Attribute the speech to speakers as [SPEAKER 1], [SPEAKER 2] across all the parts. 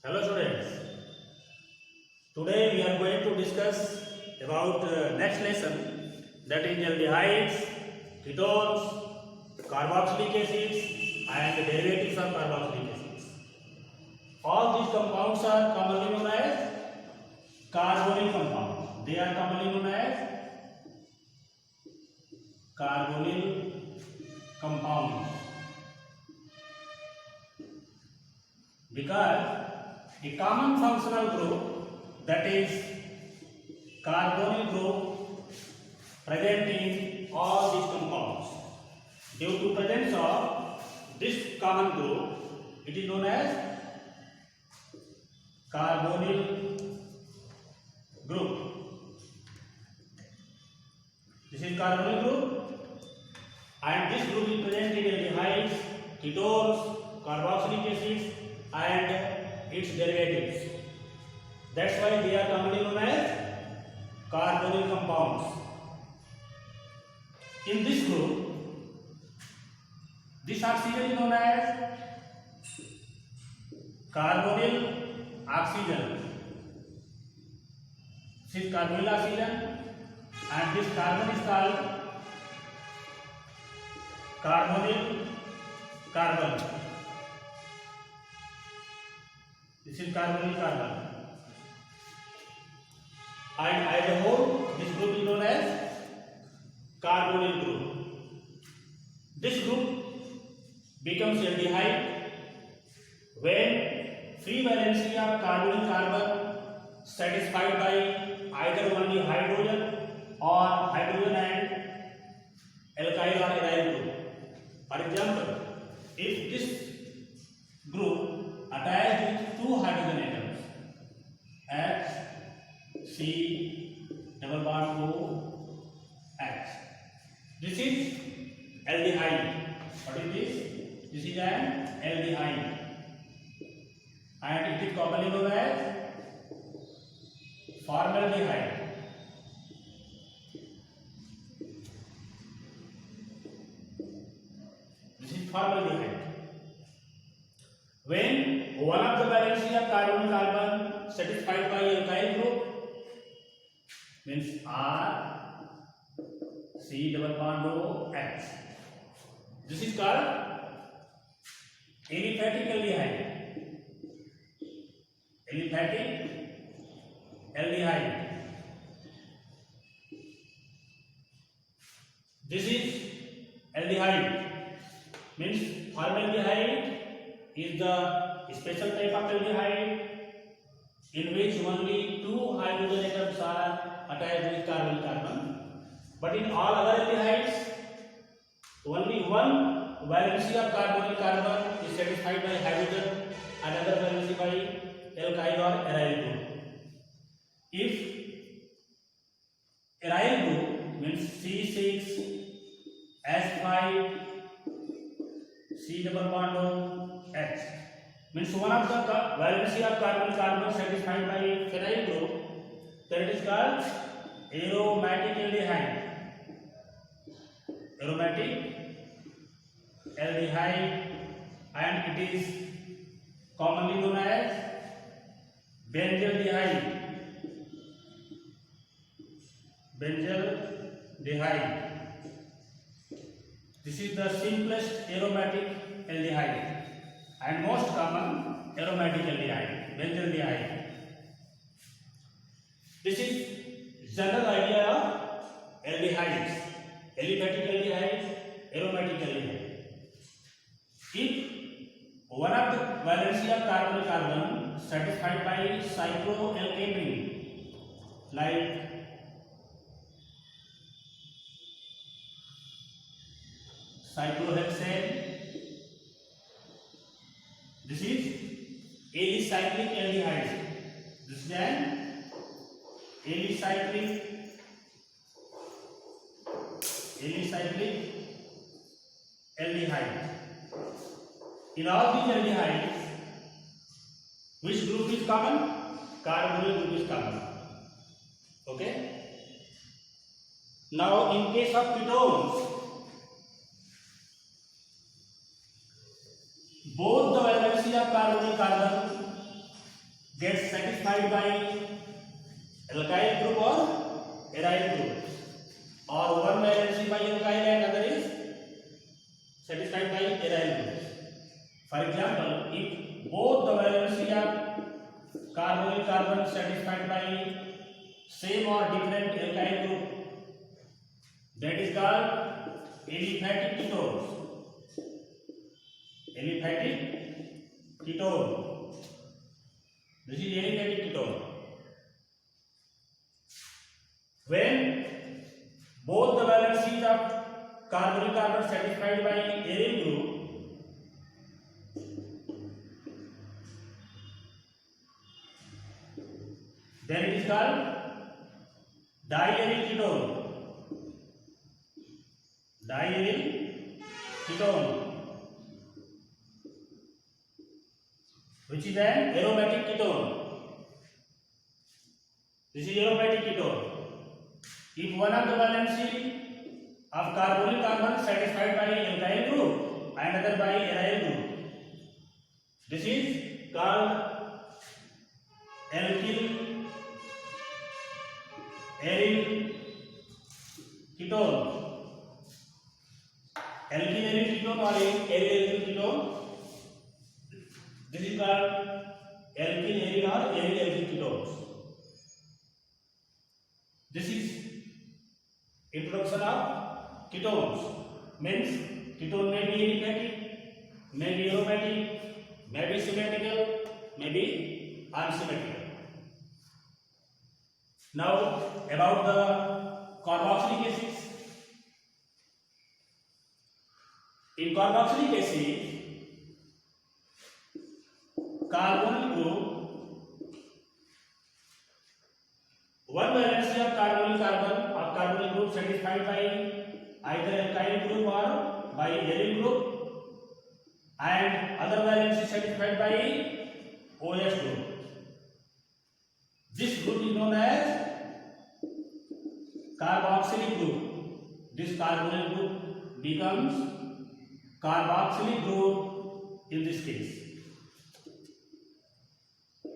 [SPEAKER 1] Hello students, today we are going to discuss about next lesson, that is aldehydes, ketones, carboxylic acids and derivatives of carboxylic acids. All these compounds are commonly known as carbonyl compounds. They are commonly known as carbonyl compounds because a common functional group, that is carbonyl group, present in all these compounds. Due to presence of this common group, it is known as carbonyl group. This is carbonyl group, and this group is present in aldehydes, ketones, carboxylic acids and its derivatives. That's why they are commonly known as carbonyl compounds. In this group, this oxygen is known as carbonyl oxygen. This is carbonyl oxygen, and this carbon is called carbonyl carbon. This is carbonyl carbon, and as a whole, this group is known as carbonyl group. This group becomes aldehyde when free valency of carbonyl carbon satisfied by either only hydrogen or hydrogen and alkyl or aryl group. For example, if this group attached with two hydrogen atoms, H, C, double bond O, H. This is aldehyde. What is this? This is an aldehyde, and it is commonly known as formaldehyde. This is formaldehyde. When one of the valency of carbonyl carbon satisfied by alkyl group, means R, C double bond O, H. This is called aliphatic aldehyde. Aliphatic aldehyde. This is aldehyde, means formaldehyde is the special type of aldehyde in which only two hydrogen atoms are attached with carbonyl carbon, but in all other aldehydes only one valency of carbonyl carbon is satisfied by hydrogen and other valency by alkyl or aryl group. If aryl group means C6, S5, C double bond O, H, means one of the valency of carbonyl carbon satisfied by phenyl group, then it is called aromatic aldehyde. Aromatic aldehyde, and it is commonly known as benzaldehyde. Benzaldehyde. This is the simplest aromatic aldehyde and most common aromatic aldehyde, benzaldehyde. This is general idea of aldehydes: aliphatic aldehyde, aromatic aldehyde. If one of the valency of carbonyl carbon satisfied by cycloalkane, like cyclohexane, this is alicyclic aldehyde. This is an alicyclic aldehyde. In all these aldehydes, which group is common? Carbonyl group is common. Okay. Now, in case of ketones, both the valency of carbonyl carbon gets satisfied by alkyl group or aryl group, or one valency by alkyl and other is satisfied by aryl group. For example, if both the valency of carbonyl carbon satisfied by same or different alkyl group, that is called aliphatic ketones. Aliphatic ketone. This is aliphatic ketone. When both the valencies of carbonyl carbon satisfied by aryl group, then it is called diaryl ketone. Diaryl ketone, which is an aromatic ketone. This is aromatic ketone. If one of the valency of carbonyl carbon satisfied by alkyl group and other by aryl group, this is called alkyl aryl ketone. Alkyl aryl ketone or aryl aryl ketone, this is called alkyl aryl or aryl aryl ketones. This is introduction of ketones. Means ketone may be aliphatic, may be aromatic, may be symmetrical, may be unsymmetrical. Now about the carboxylic acids. In carboxylic acid, carbonyl group, one valency of carbonyl group satisfied by either alkyl group or by aryl group, and other valency satisfied by OH group. This group is known as carboxylic group. This carbonyl group becomes carboxylic group in this case.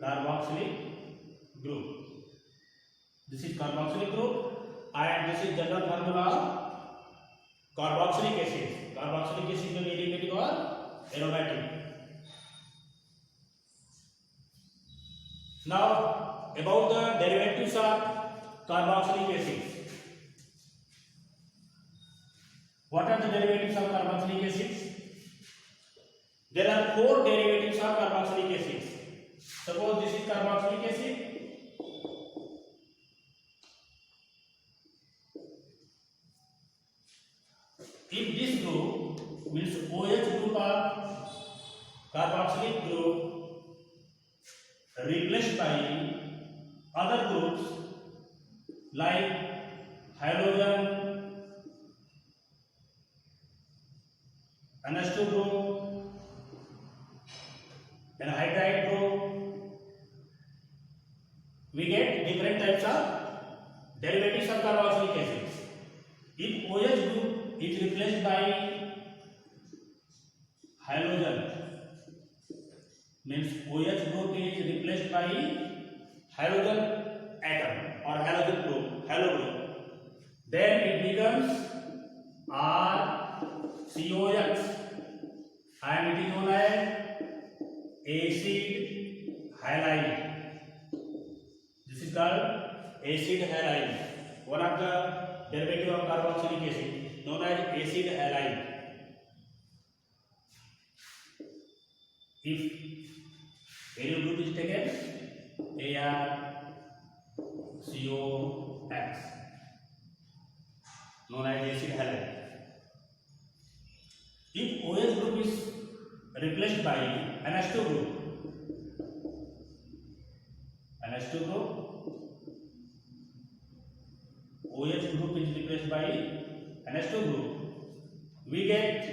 [SPEAKER 1] Carboxylic group. This is carboxylic group, and this is general formula of carboxylic acid. Carboxylic acid may be aliphatic or aromatic. Now about the derivatives of carboxylic acid. What are the derivatives of carboxylic acids? There are 4 derivatives of carboxylic acids. Suppose this is carboxylic acid. If this group means OH group of carboxylic group replaced by other groups like halogen, NH2 group, anhydride group, we get different types of derivatives of carboxylic acids. If OH group is replaced by halogen, means OH group is replaced by halogen atom or halogen group, halo group, then it becomes RCOX and it is known as acid halide. This is called acid halide, one of the derivative of carboxylic acid, known as acid halide. If aryl group is taken, ArCOX, known as acid halide. If OH group is replaced by NH2 group, OH group is replaced by NH2 group, we get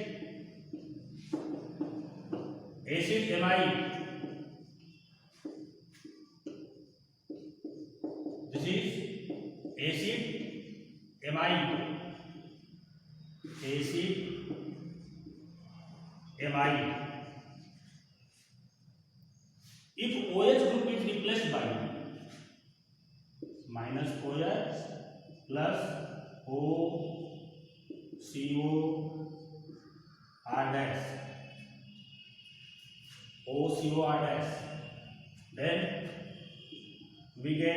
[SPEAKER 1] acid amide. This is acid amide. Acid amide. if OH group is replaced by minus OH plus OCO R dash, OCO R dash, then we get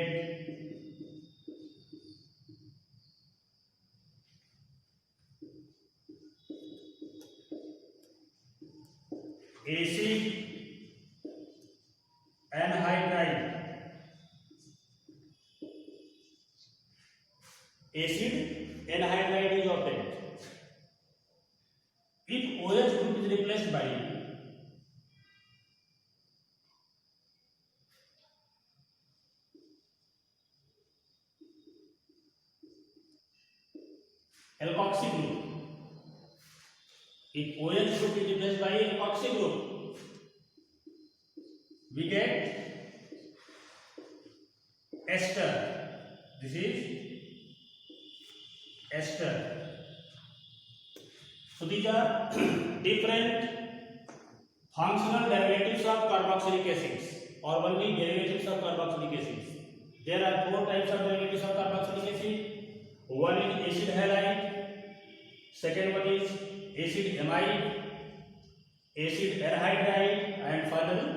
[SPEAKER 1] acid anhydride. Acid anhydride is obtained if OH group is replaced by alkoxy group. If OH group is replaced by alkoxy group, we get ester. This is ester. So these are different functional derivatives of carboxylic acids or only derivatives of carboxylic acids. There are four types of derivatives of carboxylic acid. One is acid halide, second one is acid amide, acid anhydride, and finally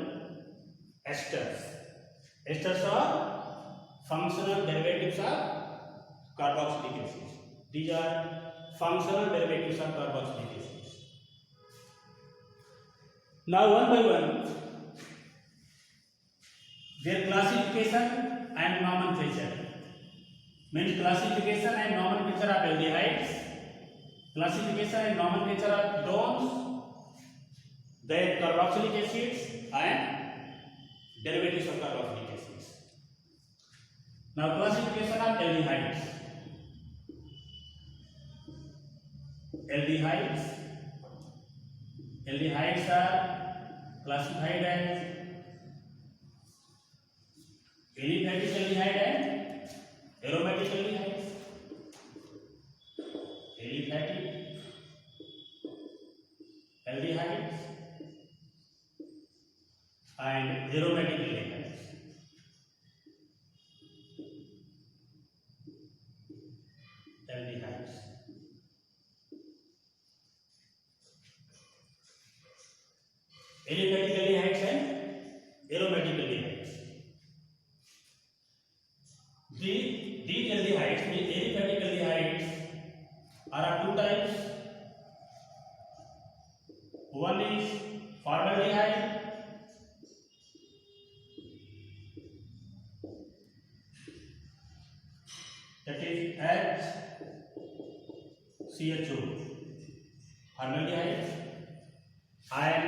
[SPEAKER 1] esters. Esters are functional derivatives of carboxylic acids. These are functional derivatives of carboxylic acids. Now one by one, their classification and nomenclature. Means classification and nomenclature of aldehydes, classification and nomenclature of ketones, then carboxylic acids and derivatives of carboxylic acids. Now classification of aldehydes. Aldehydes are classified as aliphatic aldehyde and aromatic aldehydes. Aliphatic aldehydes and aromatic aldehydes. Aldehydes. Aliphatic aldehydes and aromatic aldehydes. These aldehydes, the aliphatic aldehydes, are of two types. One is formaldehyde, that is HCHO, formaldehyde, and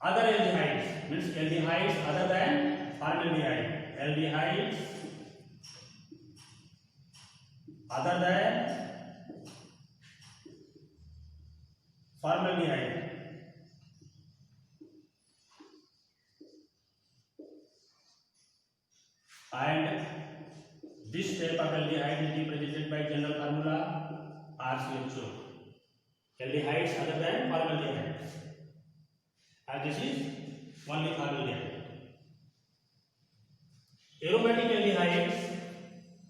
[SPEAKER 1] other aldehydes, means aldehydes other than formaldehyde, aldehydes other than formaldehyde. And this type of aldehyde is represented by general formula RCHO. Aldehydes other than formaldehydes. And this is only formaldehyde. Aromatic aldehydes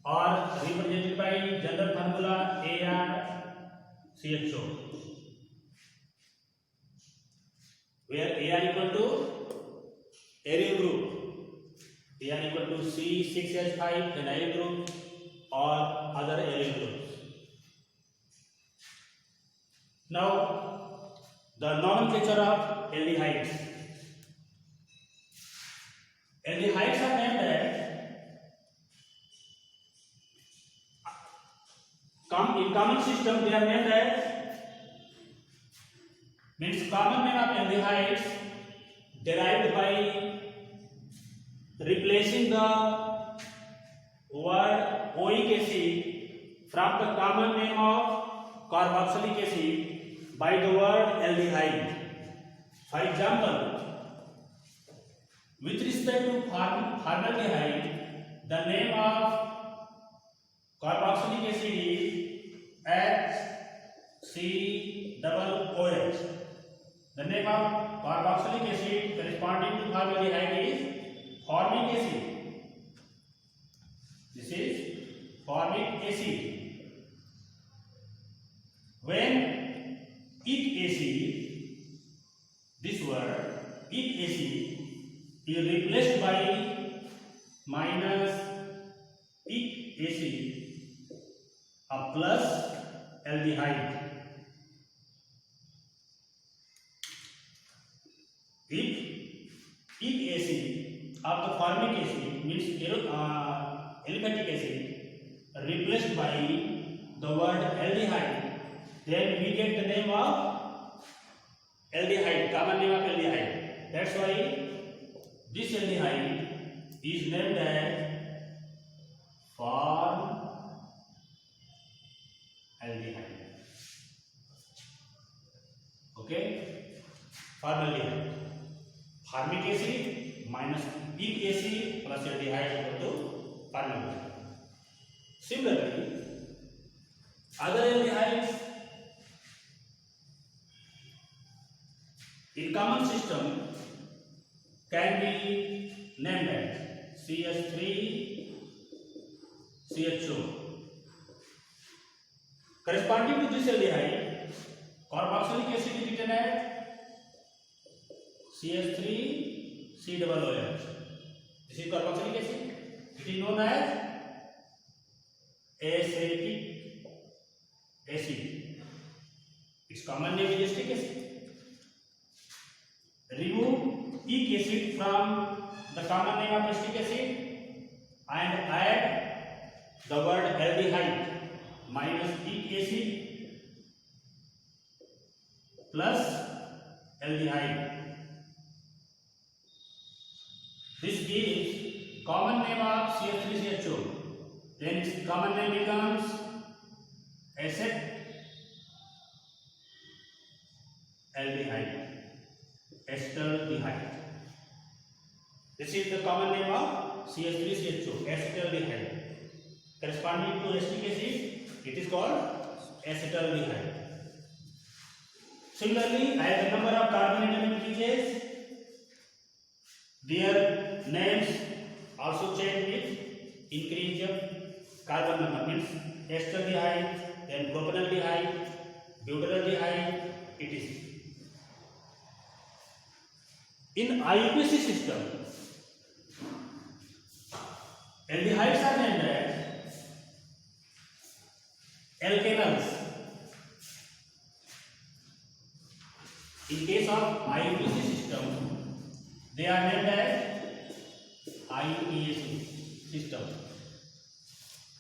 [SPEAKER 1] are represented by general formula ARCHO, where AR equal to aryl group, AR equal to C6H5 phenyl group or other aryl groups. Now the nomenclature of aldehydes. Aldehydes are named as in common system they are named as, means common name of aldehydes derived by replacing the word oic acid from the common name of carboxylic acid by the word aldehyde. For example, with respect to formaldehyde, the name of carboxylic acid is HCOOH. The name of carboxylic acid corresponding to formaldehyde is formic acid. This is formic acid. When ic acid, this word ic acid is replaced by minus ic acid, a plus aldehyde. If ic acid of the formic acid means aliphatic acid replaced by the word aldehyde, then we get the name of aldehyde, common name of aldehyde. That's why this aldehyde is named as formaldehyde. Okay, formaldehyde. Formic acid minus ic acid plus aldehyde equal to formaldehyde. Similarly, other aldehydes in common system can be named as CH3, CHO. Corresponding to this aldehyde, carboxylic acid is written as CH3 COOH. This is carboxylic acid. It is known as acetic acid. Its common name is acetic acid. Remove ic acid from the common name of acetic acid and add the word aldehyde minus ic acid plus aldehyde. This gives common name of CH3CHO. Then its common name becomes acetaldehyde. Acetaldehyde. This is the common name of CH3CHO, acetaldehyde. Corresponding to acetic acid, it is called acetaldehyde. Similarly, as the number of carbon atom increases, their names also change with increase of carbon number. Means acetaldehyde, then propionaldehyde, butyraldehyde, etc. In IUPAC system, aldehydes are named as alkanals. In case of IUPAC system, they are named as IUPAC system.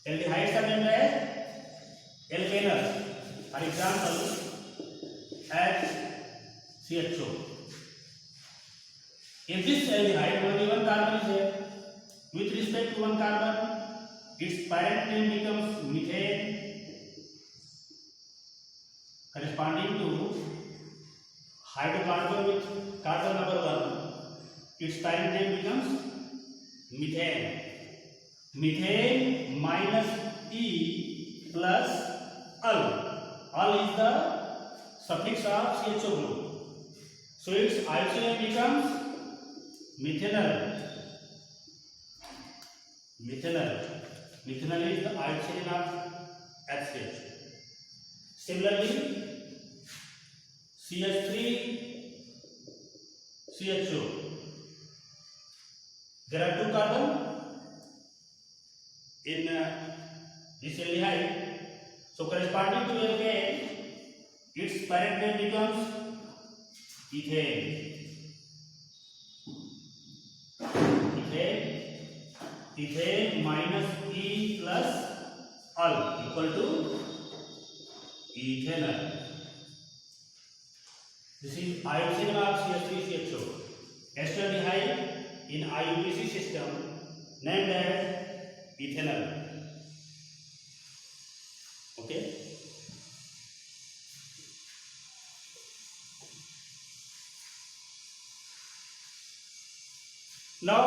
[SPEAKER 1] Aldehydes are named as alkanals. For example, HCHO. In this aldehyde, only one carbon is there. With respect to one carbon, its parent name becomes methane, corresponding to hydrocarbon with carbon number 1. Its parent name becomes methane. Methane minus E plus al. Al is the suffix of CHO group. So its IUPAC name becomes methanol. Methanol. Methanol is the IUPAC name of HCH. Similarly, CH3 CHO. There are two carbons in this aldehyde. So corresponding to alkane, its parent name becomes ethane. Ethane minus E plus al equal to ethanol. This is IUPAC of CH3CHO. Acetaldehyde in IUPAC system named as ethanol. Okay. Now,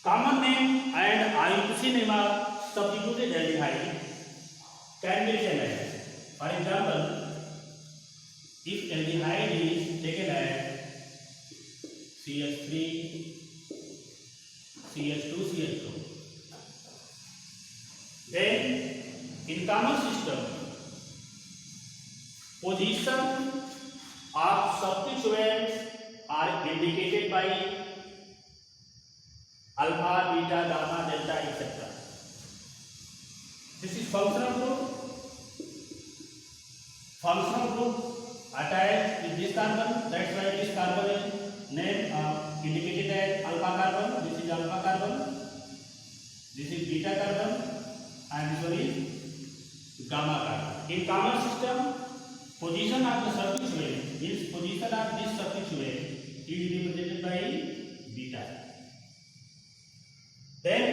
[SPEAKER 1] common name and IUPAC name of substituted aldehyde can be written as, for example, if aldehyde is taken as CH3 CH2 CH2, then in common system position of substituents are indicated by alpha, beta, gamma, delta, etc. This is functional group. Functional group attached with this carbon. That's why this carbon is named indicated as alpha carbon. This is alpha carbon. This is beta carbon, and this one is gamma carbon. In common system, position of the substituent means position of this substituent is represented by beta. Then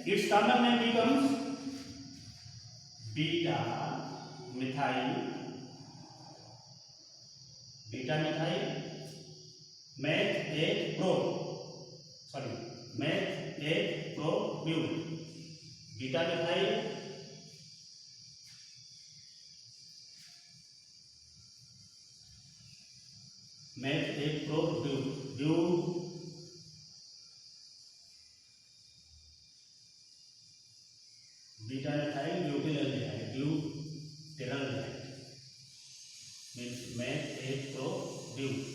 [SPEAKER 1] its common name becomes beta methyl meth 8 pro bute. Beta methyl meth 8 pro bute. Beta methyl butyraldehyde means meth 8 pro bute.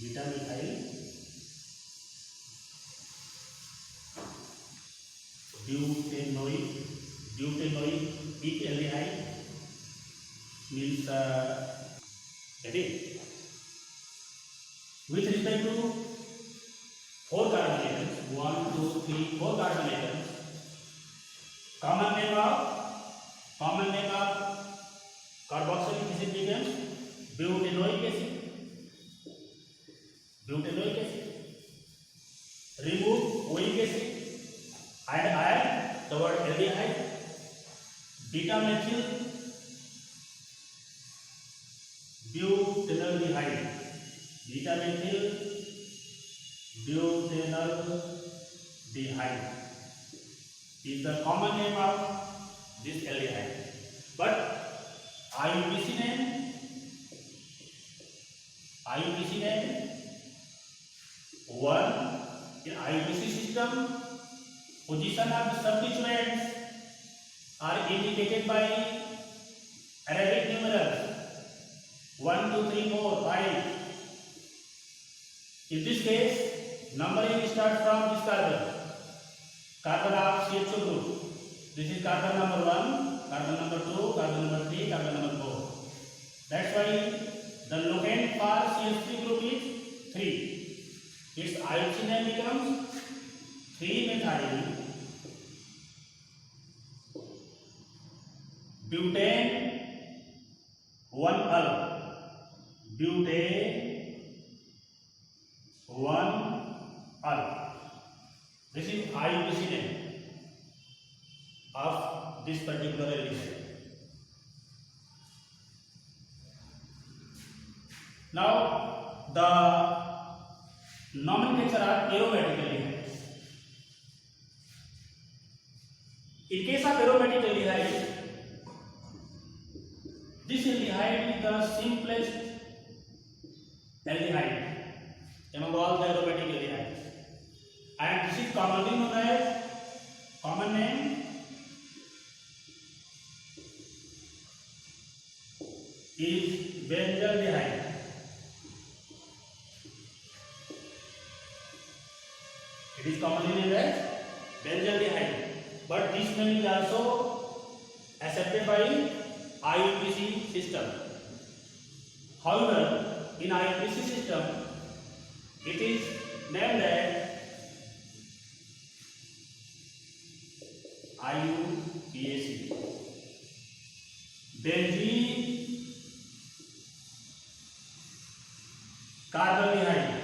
[SPEAKER 1] Beta methyl butanoic aldehyde means ready. With respect to 4 carbon atoms, 1, 2, 3, 4 carbon atoms, common name of carboxylic acid becomes butanoic acid. Remove oic acid, add iron toward aldehyde. Beta methyl butanaldehyde. Beta methyl butanaldehyde is the common name of this aldehyde. But IUPAC name one. In IUPAC system, position of the substituents are indicated by Arabic numerals 1, 2, 3, 4, 5. In this case, numbering starts from this carbon of CH2 group. This is carbon number 1, carbon number 2, carbon number 3, carbon number 4. That's why the locant for CH3 group is 3. Its IUPAC name becomes 3-methyl butane 1-al. This is IUPAC name of this particular aldehyde. Now the nomenclature are aromatic aldehydes. In case of aromatic aldehyde, this aldehyde is the simplest aldehyde among all the aromatic aldehydes, and this is commonly known as common name is benzaldehyde. It is commonly named as benzaldehyde, but this name is also accepted by IUPAC system. However, in IUPAC system, it is named as IUPAC benzene carbondehyde.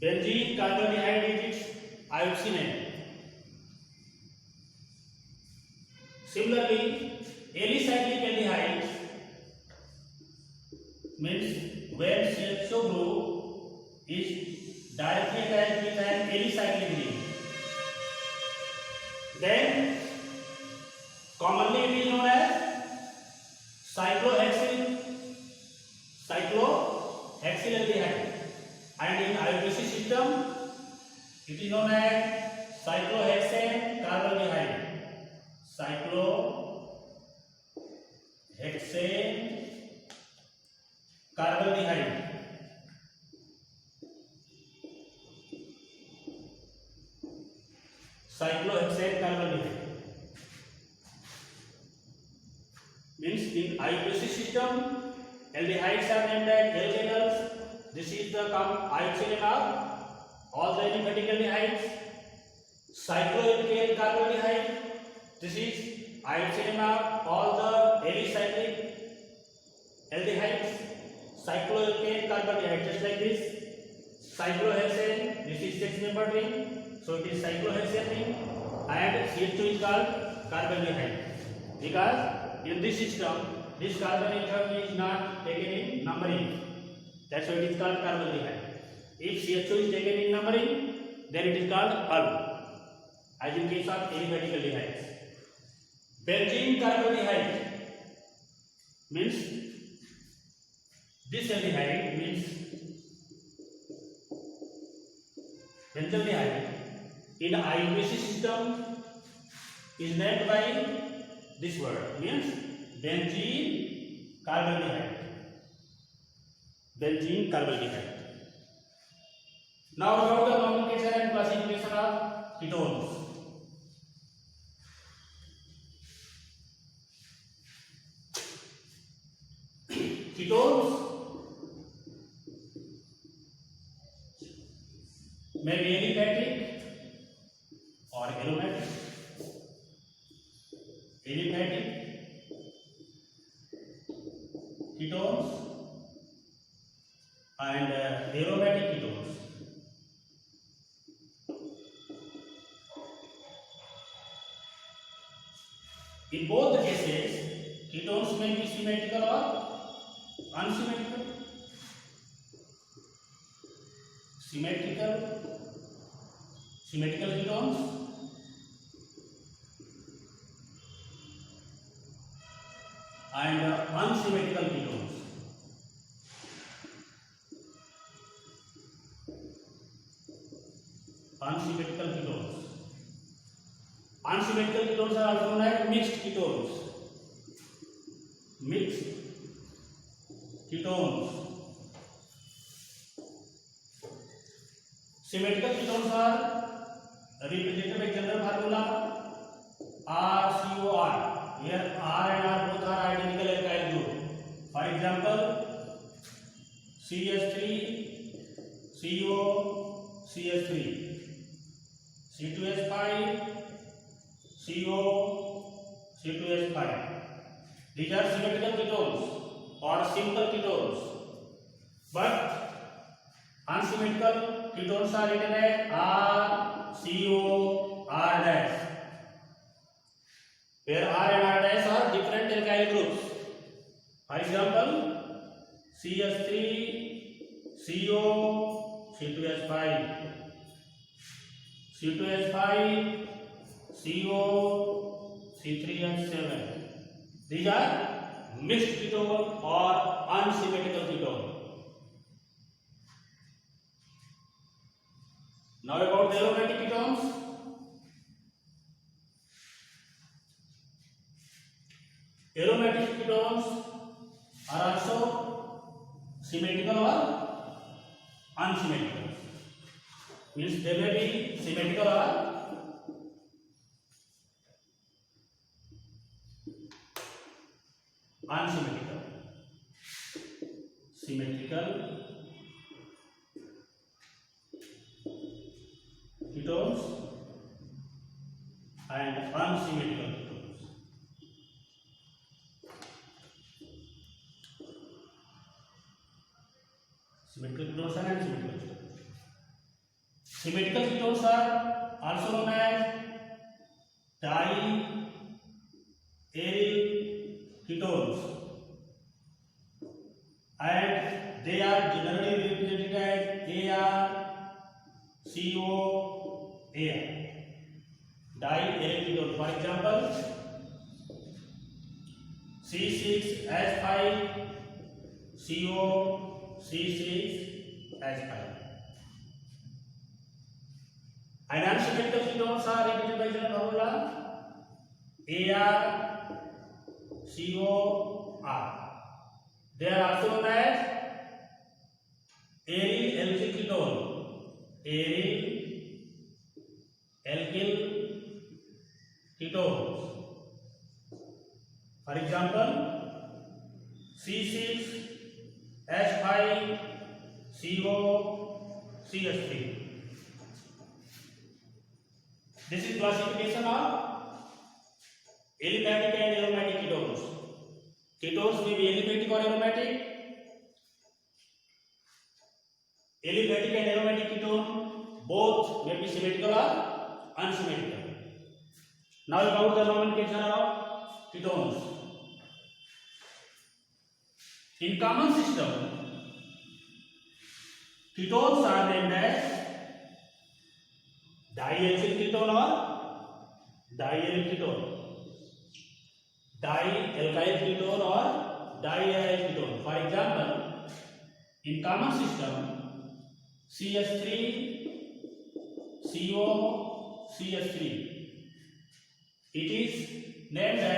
[SPEAKER 1] Benzene carbondehyde is its IUPAC name. Similarly, alicyclic aldehyde means when CHO group is directly attached with an alicyclic ring, then commonly it is known as cyclohexylaldehyde, and in IUPAC system it is known as cyclohexane carbonaldehyde. Cyclohexane carbonaldehyde. Cyclohexane carbonaldehyde means in IUPAC system aldehydes are named as alkanals. This is the IUPAC of all the aliphatic aldehydes. Cycloalkane carbonaldehyde, this is IUPAC of all the alicyclic aldehydes. Cycloalkane carbonaldehyde, just like this. Cyclohexane, this is 6-membered ring, so it is cyclohexane ring, and CH2 is called carbonaldehyde because in this system this carbonaldehyde is not taken in numbering. That's why it is called carbonaldehyde. If CH2 is taken in numbering, then it is called al, as in case of aliphatic aldehydes. Benzene carbonaldehyde means this aldehyde means benzaldehyde in IUPAC system is named by this word, means benzene carbonaldehyde. Benzene carbonaldehyde. Now about the nomenclature and classification of ketones. Ketones may be aliphatic or aromatic. Aliphatic ketones and aromatic ketones. In both the cases, ketones may be symmetrical or unsymmetrical. Symmetrical ketones and unsymmetrical ketones. Unsymmetrical ketones. Unsymmetrical ketones are also known as mixed ketones. Mixed ketones. Symmetrical ketones are represented by general formula RCOR. Here R and R both are identical alkyl group. For example, CH3 CO CH3, C2H5 CO C2H5. These are symmetrical ketones or simple ketones, but unsymmetrical ketones are written as R CO R dash, where R and R dash are different alkyl groups. For example, CH3 CO C2H5, C2H5 CO C3H7. These are mixed ketone or unsymmetrical ketone. Now about the aromatic ketones. Aromatic ketones are also symmetrical or unsymmetrical. Means they may be symmetrical or unsymmetrical. Symmetrical ketones and unsymmetrical ketones. Symmetrical ketones and unsymmetrical ketones. Symmetrical ketones are also known as diaryl ketones, and they are generally represented as AR, CO, AR, dielectric. For example, C6H5, CO, C6H5. Enantiomer ketones are represented by the formula AR, COR. They are also known as aryl alkyl ketone. Aryl alkyl ketones. For example, C6H5, CO, CH3. This is classification of aliphatic and aromatic ketones. Ketones may be aliphatic or aromatic. Aliphatic and aromatic ketone both may be symmetrical or unsymmetrical. Now about the nomenclature of ketones. In common system, ketones are named as diacetyl ketone or diaryl ketone, dialkyl ketone or diaryl ketone. For example, in common system, CH3, CO, CH3, it is named as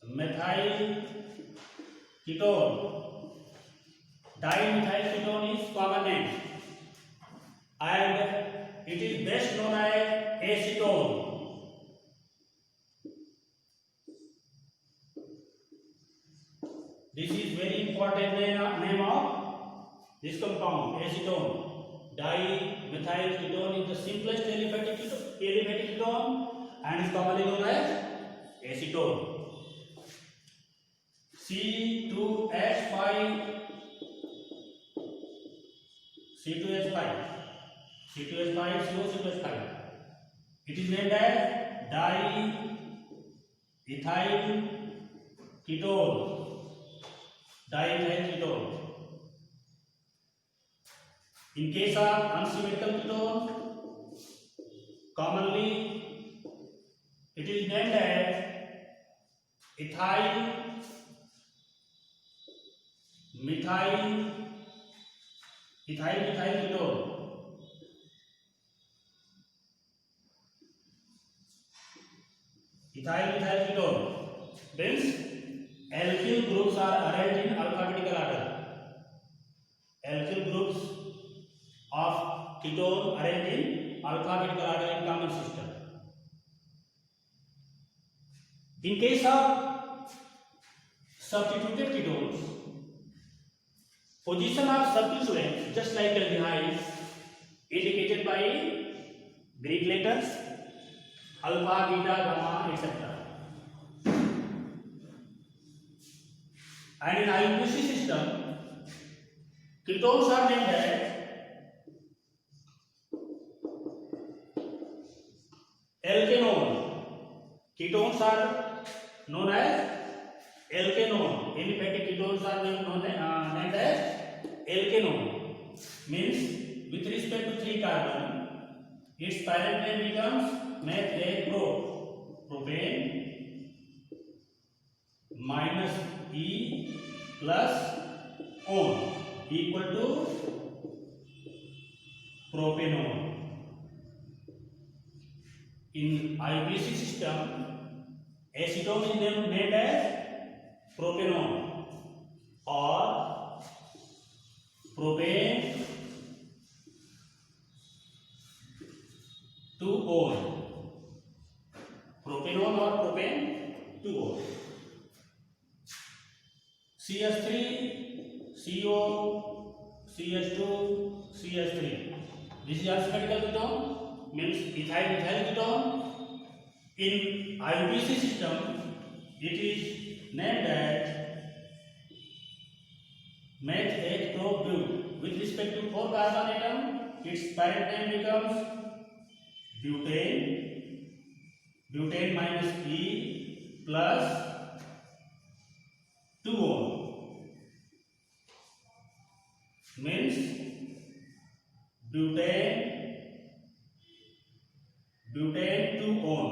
[SPEAKER 1] dimethyl ketone. Dimethyl ketone is common name, and it is best known as acetone. This is very important name of this compound, acetone. Dimethyl ketone is the simplest aliphatic ketone and is commonly known as acetone. C2H5, CO2H5. It is named as diethyl ketone. Diethyl ketone. In case of unsymmetrical ketone, commonly it is named as ethyl methyl ketone. Ethyl methyl ketone means alkyl groups are arranged in alphabetical order. Alkyl groups of ketone arranged in alphabetical order in common system. In case of substituted ketones, position of substituents just like aldehydes indicated by Greek letters alpha, beta, gamma, etc. And in IUPAC system, ketones are named as alkanone. Ketones are known as alkanone. Aliphatic ketones are named as alkanone. Means with respect to 3 carbon, its parent name becomes methane propane minus E plus one equal to propanone. In IUPAC system, acetone is named as propanone or propane 2-ol. Propanone or propane 2-ol. CH3, CO, CH2, CH3. This is arsenical ketone, means ethyl methyl ketone. In IUPAC system, it is named as meth-8-pro-but. With respect to 4 carbon atom, its parent name becomes butane minus E plus 2-on means butane 2-on.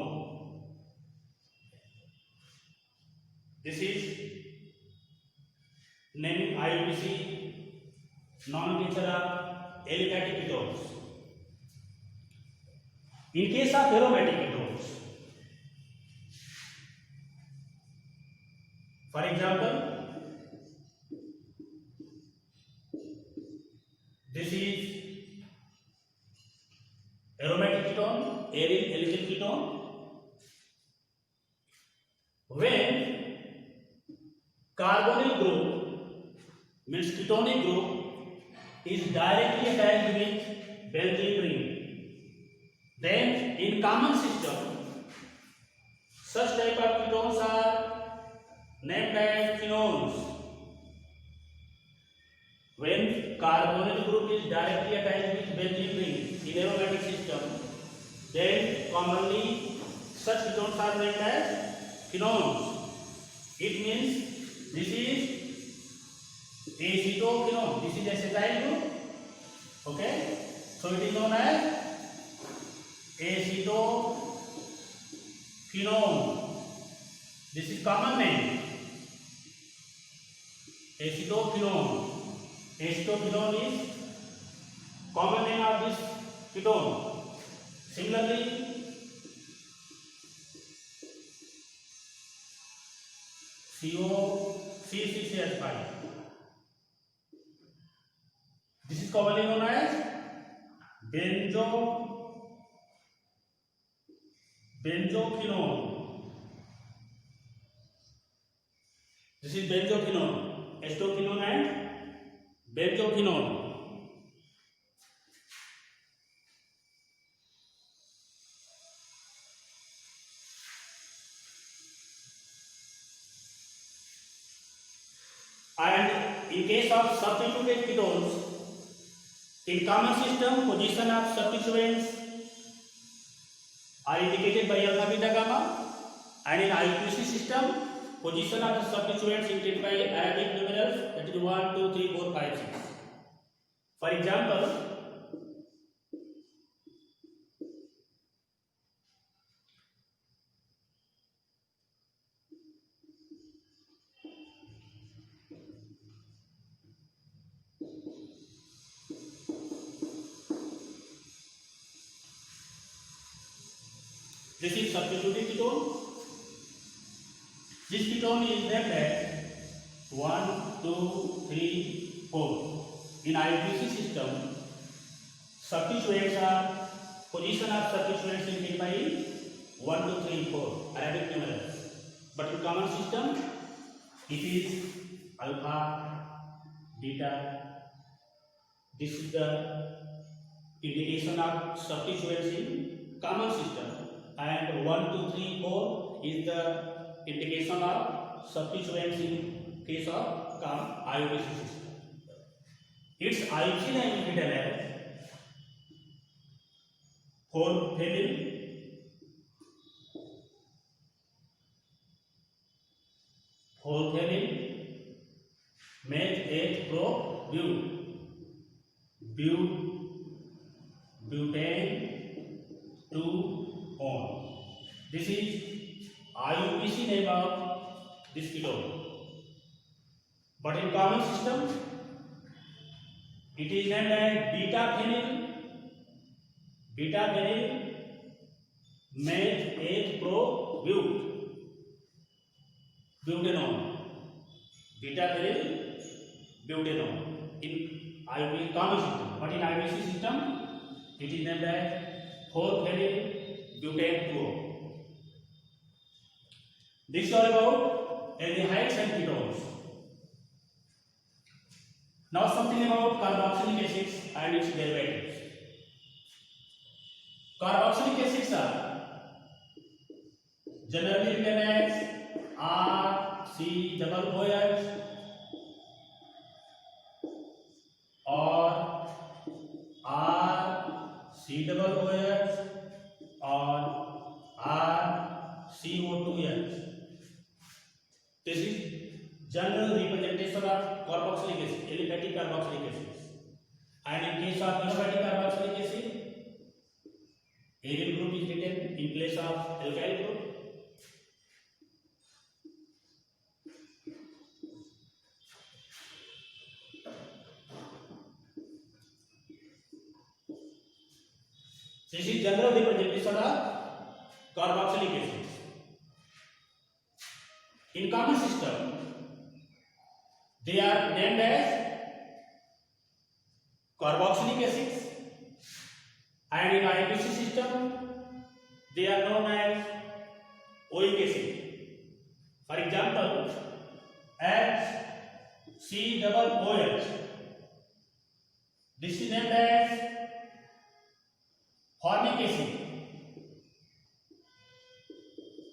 [SPEAKER 1] This is naming IUPAC nomenclature of aliphatic ketones. In case of aromatic ketones, for example, this is aromatic ketone, aryl alkyl ketone. When carbonyl group means ketonic group is directly attached with benzene ring, then in common system such type of ketones are named as phenols. When carbonyl group is directly attached with benzene ring in aromatic system, then commonly such ketones are named as phenols. It means this is acetophenone. This is acetyl group. Okay, so it is known as acetophenone. This is common name. Acetophenone. Acetophenone is common name of this ketone. Similarly, C6H5. This is commonly known as benzophenone. This is benzophenone, acetophenone and benzophenone. And in case of substituted ketones, in common system, position of substituents are indicated by alpha, beta, gamma, and in IUPAC system, position of the substituents indicated by Arabic numerals, that is 1, 2, 3, 4, 5, 6. For example, this is substituted ketone. This ketone is named as 1, 2, 3, 4. In IUPAC system, substituents are position of substituents indicated by 1, 2, 3, 4 Arabic numerals. But in common system, it is alpha, beta. This is the indication of substituents in common system, and 1, 2, 3, 4 is the indication of substituents in case of IUPAC system. Its IUPAC name is written as 4-phenyl meth 8-pro-butane 2-on. This is IUPAC name of this ketone. But in common system, it is named as beta-phenyl meth 8-pro-butanone. Beta-phenyl butanone in IUPAC common system. But in IUPAC system, it is named as 4-phenyl butane 2-on. This is all about aldehydes and ketones. Now something about carboxylic acids and its derivatives. Carboxylic acids are generally written as RCOOH or RCOOH or RCO2H. This is general of carboxylic acid, aliphatic carboxylic acid. And in case of aliphatic carboxylic acid, aryl group is written in place of alkyl group. This is general representation of carboxylic acids. In common system, they are named as carboxylic acids, and in IUPAC system, they are known as oic acid. For example, HCOOH. This is named as formic acid.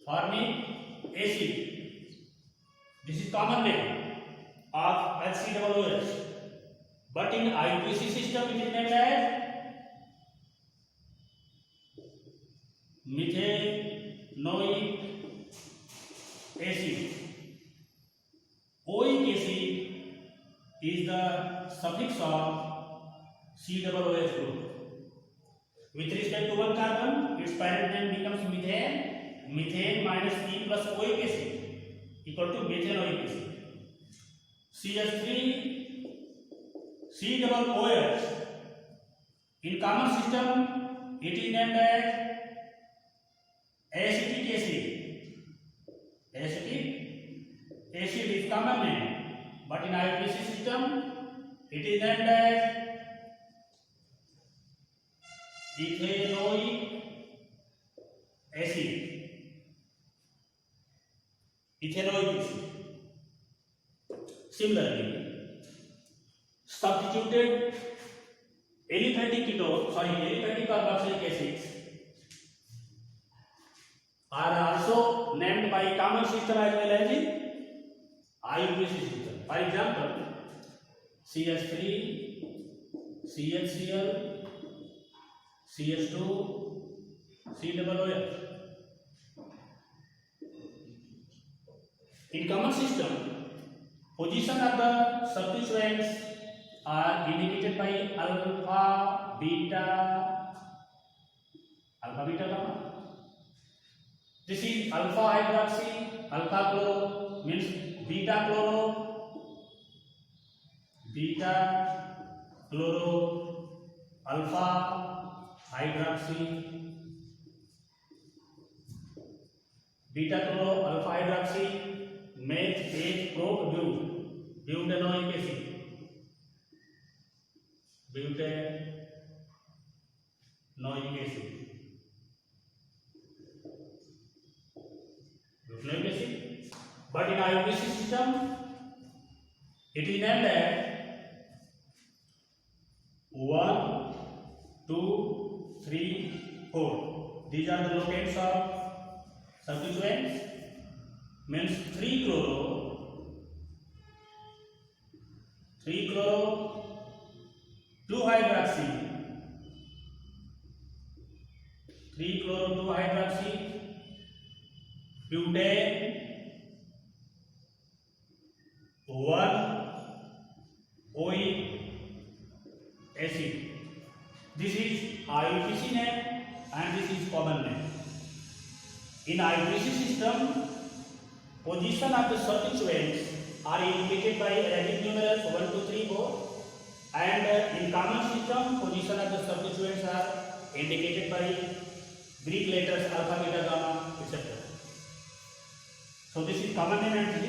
[SPEAKER 1] Formic acid. This is common name of HCOOH. But in IUPAC system, it is named as methanoic acid. Oic acid is the suffix of COOH group. With respect to one carbon, its parent name becomes methane. Methane minus E plus oic acid equal to methanoic acid. CH3 COOH. In common system, it is named as acetic acid. Acetic acid is common name, but in IUPAC system, it is named as ethanoic acid. Ethanoic acid. Similarly, substituted aliphatic carboxylic acids are also named by common system as well as in IUPAC system. For example, CH3, CHCl, CH2, COOH. In common system, position of the substituents are indicated by alpha, beta, gamma. This is alpha hydroxy, alpha chloro means beta chloro, alpha hydroxy, beta chloro, alpha hydroxy makes a butanoic acid. Butanoic acid. But in IUPAC system, it is named as 1, 2, 3, 4. These are the locants of substituents. Means 3 chloro, 2 hydroxy, 3 chloro 2 hydroxy, butane, 1 oic acid. This is IUPAC name and this is common name. In IUPAC system, position of the substituents are indicated by Arabic numerals 1, 2, 3, 4, and in common system, position of the substituents are indicated by Greek letters alpha, beta, gamma, etc. So this is common name and this is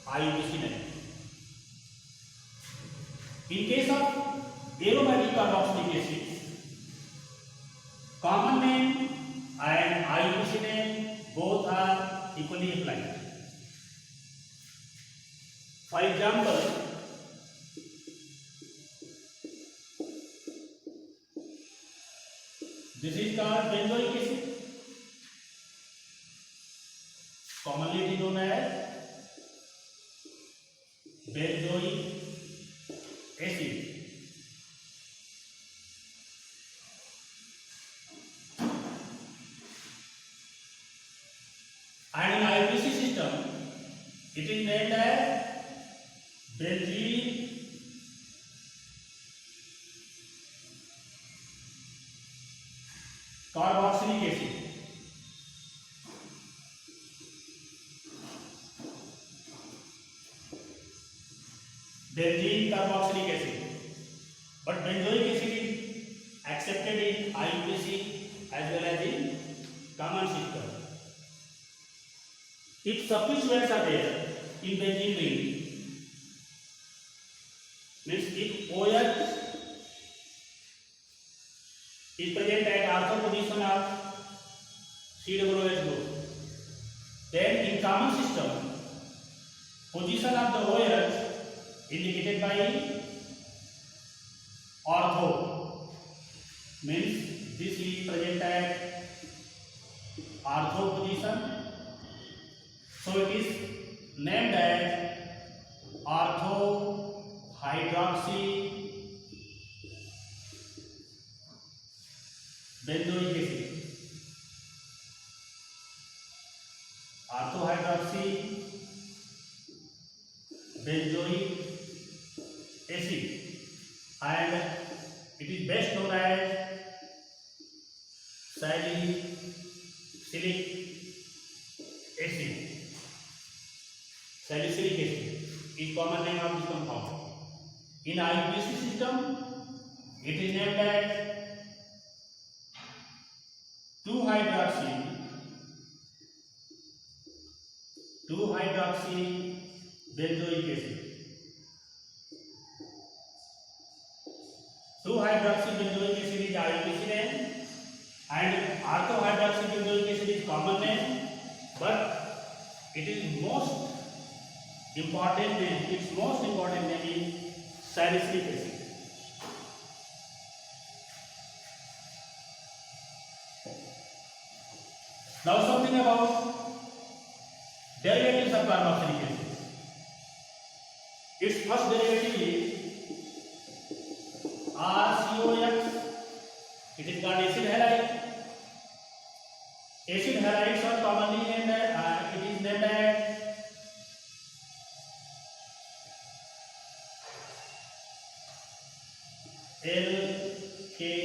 [SPEAKER 1] IUPAC name. In case of aromatic carboxylic acid, common name and IUPAC name both are equally applied. For example, this is called benzoic acid, commonly it is known as benzoic acid. And in IUPAC system, it is named as carboxylic acid, benzene carboxylic acid. But benzoic acid is accepted in IUPAC as well as in common system. If substituents are there in benzene ring, means if OH is present at ortho position of COOH group, then in common system, position of the OH indicated by ortho, means this is present at ortho position, so it is named as ortho hydroxy benzoic acid. Ortho hydroxy benzoic acid, and it is best known as salicylic acid. Salicylic acid is common name of this compound. In IUPAC system, it is named as 2-hydroxy benzoic acid. 2-hydroxy benzoic acid is IUPAC name, and ortho-hydroxy benzoic acid is common name, but it is most important name. Its most important name is salicylic acid. Now something about derivatives of carboxylic acid. Its first derivative is RCOX. It is called acid halide. Acid halides are commonly named as it is named as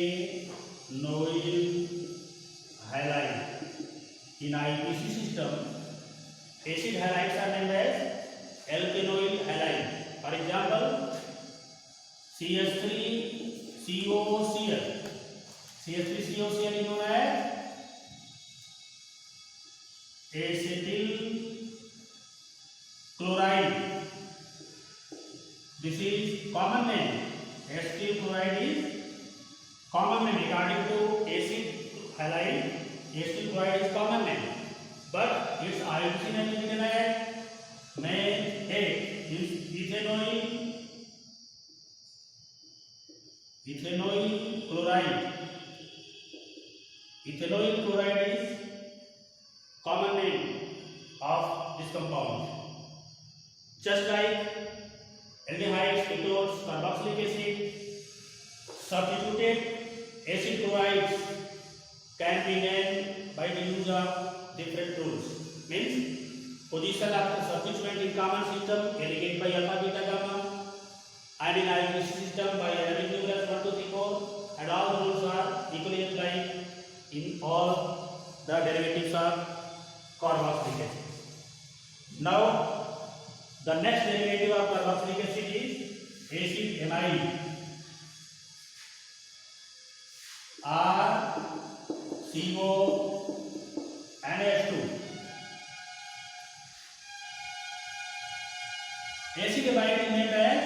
[SPEAKER 1] alkanoyl halide. In IUPAC system, acid halides are named as alkanoyl halide. For example, CH3COCl. CH3COCl is known as acetyl chloride. This is common name. Acetyl chloride is common name according to acid halide. Acetyl chloride is common name, but its IUPAC name is given as ethanoyl chloride. Ethanoyl chloride is common name of this compound. Just like aldehydes, ketones, carboxylic acid, substituted acid chlorides can be named by the use of different tools. Means position of the substituent in common system indicate by alpha, beta, gamma, and in IUPAC system by Arabic numerals 1, 2, 3, 4, and all the rules are equally applied in all the derivatives of carboxylic acid. Now, the next derivative of carboxylic acid is acid amide. RCONH2. Acid amide is named as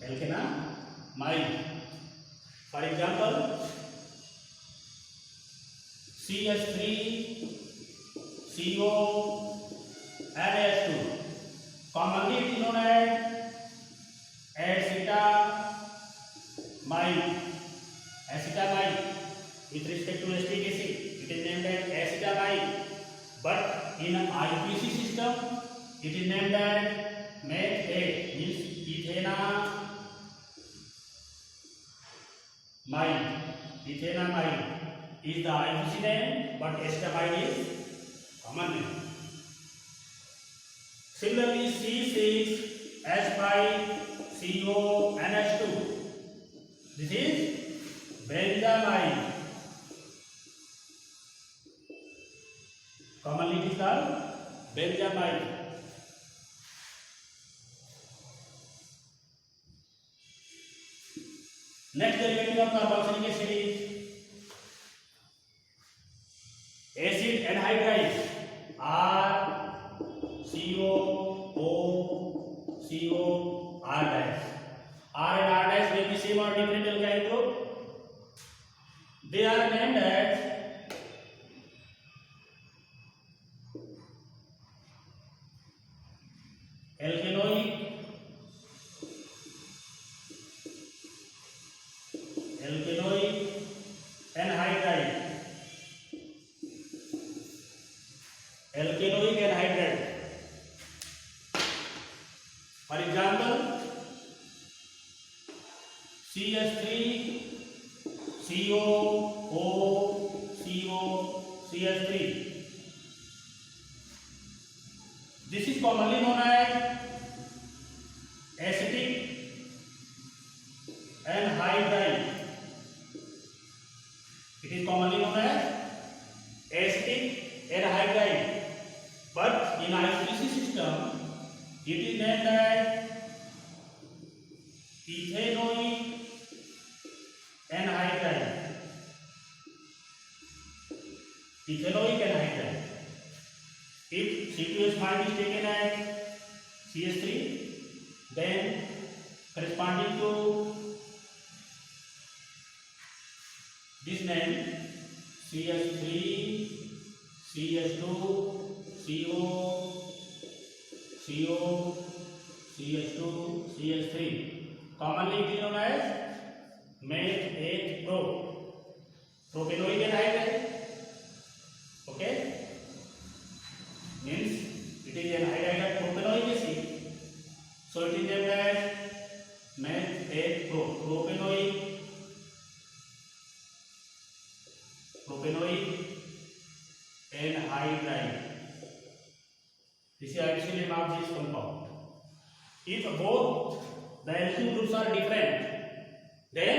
[SPEAKER 1] alkanamide. For example, CH3CONH2. Commonly it is known as acetamide. With respect to acetic acid, it is named as acetamide. But in IUPAC system, it is named as methane, means ethanamide is the IUPAC name, but acetamide is common name. Similarly, C6 H5CONH2. This is benzamide. Commonly it is called benzamide. Next derivative of carboxylic acid is acid anhydride. RCOOCOR dash. R and R dash may be same or different alkyl group. They are named as alkanoic, anhydride, alkanoic anhydride. For example, CH3COOCOCH3. This is commonly known as acetic anhydride. It is commonly known as acetic anhydride, but in IUPAC system it is named as ethanoic anhydride. Ethanoic anhydride. If C2H5 is taken as CH3, then corresponding to this name CH3, CH2, CO, CH2, CH3. Commonly it is known as MATH8PRO. Propanoic anhydride. Okay? Means it is anhydride of propanoic acid. So it is named as MATH8PRO. Propanoic anhydride. This is actually name of this compound. If both the alkyl groups are different, then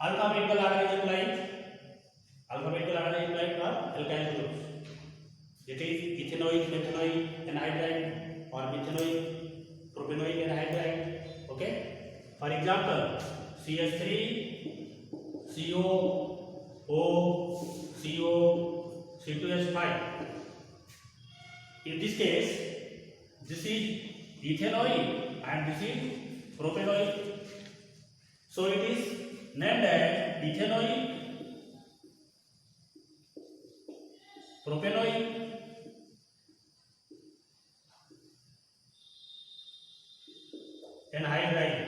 [SPEAKER 1] alphabetical order is applied. Alphabetical order is applied for alkyl groups. It is ethanoic, methanoic anhydride or methanoic, propanoic anhydride. Okay. For example, CH3, CO, O, CO, C2H5. In this case, this is ethanoic and this is propanoic. So it is named as ethanoic, propanoic, anhydride.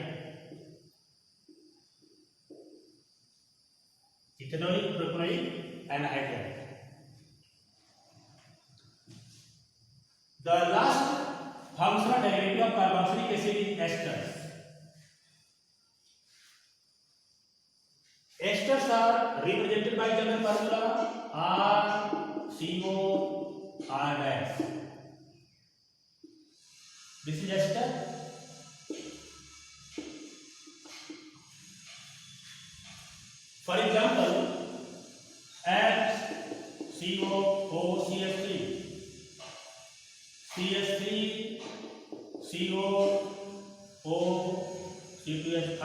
[SPEAKER 1] Ethanoic, propanoic, anhydride. The last functional derivative of carboxylic acid is esters. Esters are represented by general formula RCOR dash. This is ester. For example, HCOOCH3, CH3, CO, C2H5,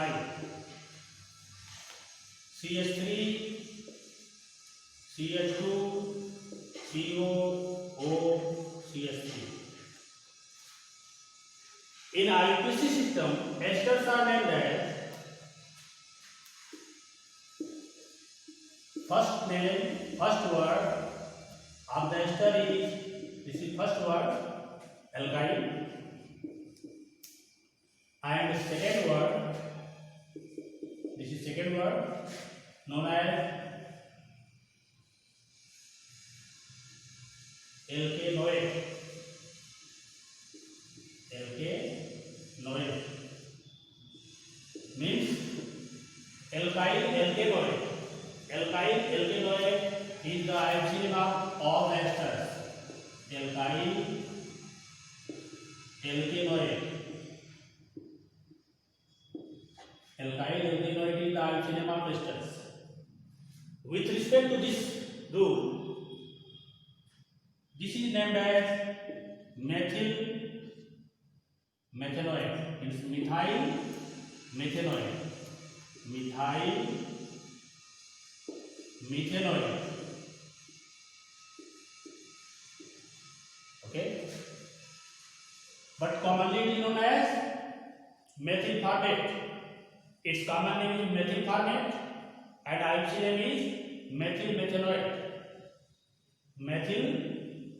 [SPEAKER 1] CH3, CH2, CO, CH3. In IUPAC system, esters are named as first word of the ester is, this is first word alkyl, and second word, this is second word known as alkanoic. Alkanoic means alkyl alkanoic. Alkyl alkanoic is the IUPAC name of all the esters. Alkyl alkanoate. Alkyl alkanoate in the alpha crystals. With respect to this group, this is named as methanoate. It's methyl methanoate. Methyl methanoate. Okay, but commonly it is known as methyl formate. Its common name is methyl formate and IUPAC name is methyl methanoate. Methyl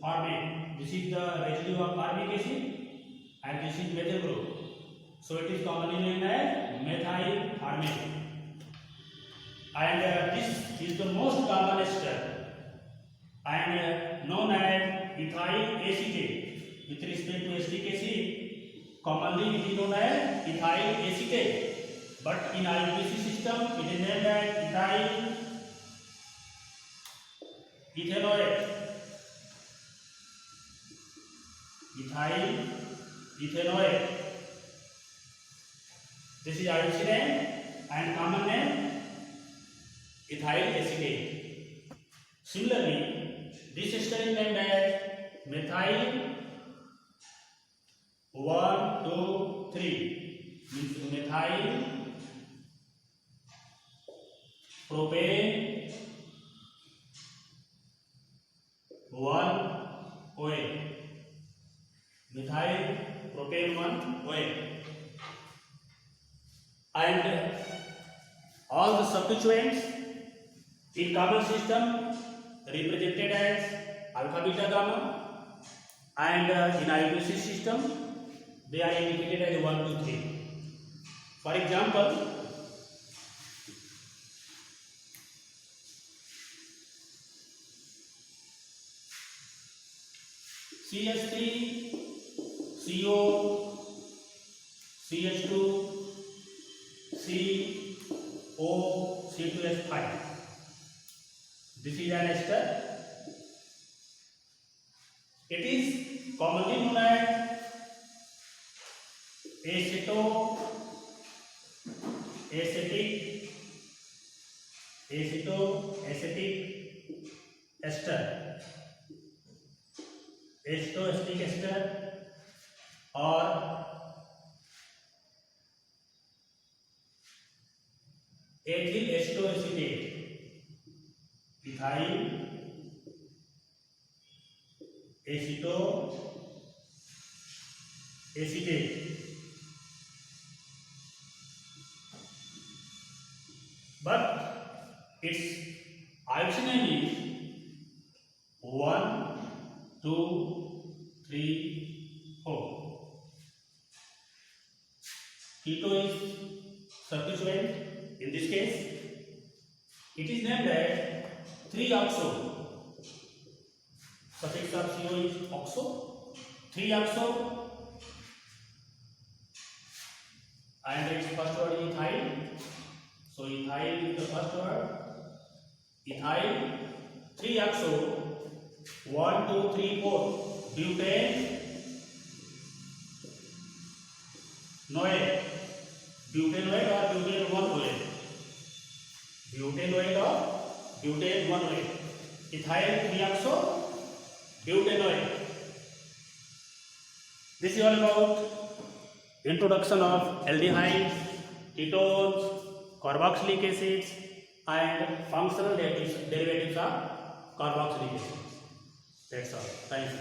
[SPEAKER 1] formate. This is the residue of formic acid and this is methyl group. So it is commonly named as methyl formate. And this is the most common ester and known as ethyl acetate. With respect to acetic acid, commonly it is known as ethyl acetate, but in IUPAC system it is named as ethyl ethanoate. Ethyl ethanoate. This is IUPAC name and common name ethyl acetate. Similarly, this ester is named as methyl 1,2,3 means methyl propane 1 OA. Methyl propane 1 OA. And all the substituents in carbon system represented as alpha, beta, gamma, and in IUPAC system they are indicated as 1, 2, 3. For example, CH3, CO, CH2, CO, C2H5. This is an ester. It is commonly known as acetoacetic ester, acetoacetic ester or ethyl acetoacetate, ethyl acetoacetate. But its IUPAC name is 1, 2, 3, 4. Keto is substituent. In this case, it is named as 3-oxo. Suffix of CO is oxo. 3-oxo, and its first word is ethyl. So ethyl is the first word. Ethyl 3-oxo 1, 2, 3, 4 butane noate. Butanoate or butane 1 OA. Butanoate or butane 1 OA. Ethyl 3-oxo butanoate. This is all about introduction of aldehydes, ketones, carboxylic acids and functional derivatives of carboxylic acids. That's all. Thank you.